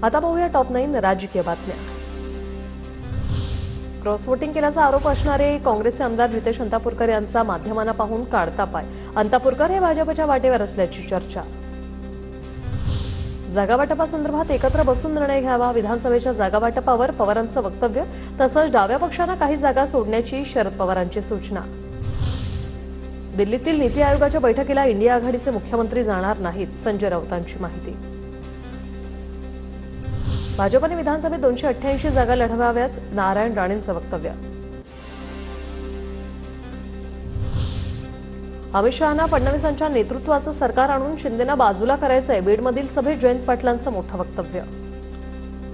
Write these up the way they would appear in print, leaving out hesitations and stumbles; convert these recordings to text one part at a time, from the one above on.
आता पाहूया टॉप 9 राजकीय बातम्या। क्रॉस वोटिंग केल्याचा आरोप असणारे काँग्रेसचे आमदार रितेश अंतापूरकर यांचा माध्यमांना पाहून काढता पाय। अंतापूरकर हे भाजपच्या वाटेवर असल्याची चर्चा। जागावाटपासंदर्भात एकत्र बसून निर्णय घ्यावा, विधानसभेच्या जागावाटपावर पवारांचं वक्तव्य। तसंच डाव्या पक्षांना काही जागा सोडण्याची शरद पवारांची सूचना। दिल्लीतील नीती आयोगाच्या बैठकीला इंडिया आघाडीचे मुख्यमंत्री जाणार नाहीत, संजय राऊतांची माहिती। भाजपने विधानसभेत 288 जागा लढवाव्यात, नारायण राणेंचं वक्तव्य। अमित शहांना फडणवीसांच्या नेतृत्वाचं सरकार आणून शिंदेना बाजूला करायचंय, बीडमधील सभेत जयंत पाटलांचं मोठं वक्तव्य।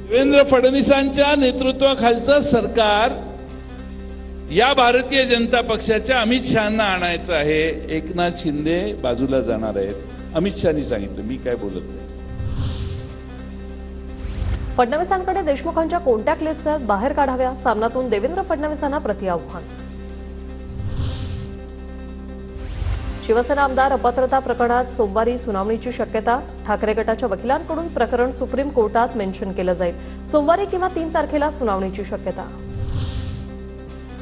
देवेंद्र फडणवीसांच्या नेतृत्वाखालचं सरकार या भारतीय जनता पक्षाच्या अमित शहांना आणायचं आहे। एकनाथ शिंदे बाजूला जाणार आहेत, अमित शहांनी सांगितलं, मी काय बोलत नाही। फडणवीसांकडे देशमुखांच्या कोणत्या क्लिप्स आहेत, बाहेर काढाव्या, सामनातून देवेंद्र फडणवीसांना प्रतिआव्हान। शिवसेना आमदार अपात्रता प्रकरणात सोमवारी सुनावणीची शक्यता। ठाकरे गटाच्या वकिलांकडून प्रकरण सुप्रीम कोर्टात मेन्शन केलं जाईल। सोमवारी किंवा 3 तारखेला सुनावणीची शक्यता।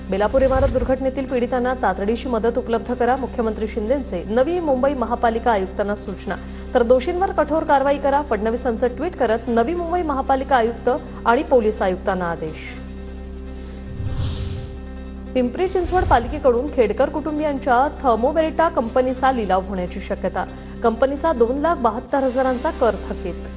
बेलापूर इमारत दुर्घटनेतील पीडितांना तातडीची मदत उपलब्ध करा, मुख्यमंत्री शिंदेंचे नवी मुंबई महापालिका आयुक्तांना सूचना। तर दोषींवर कठोर कारवाई करा, फडणवीसांचं ट्विट करत नवी मुंबई महापालिका आयुक्त आणि पोलीस आयुक्तांना आदेश। पिंपरी चिंचवड पालिकेकडून खेडकर कुटुंबियांच्या थर्मोबेरेटा कंपनीचा लिलाव होण्याची शक्यता। कंपनीचा 2,72,000चा कर थकीत।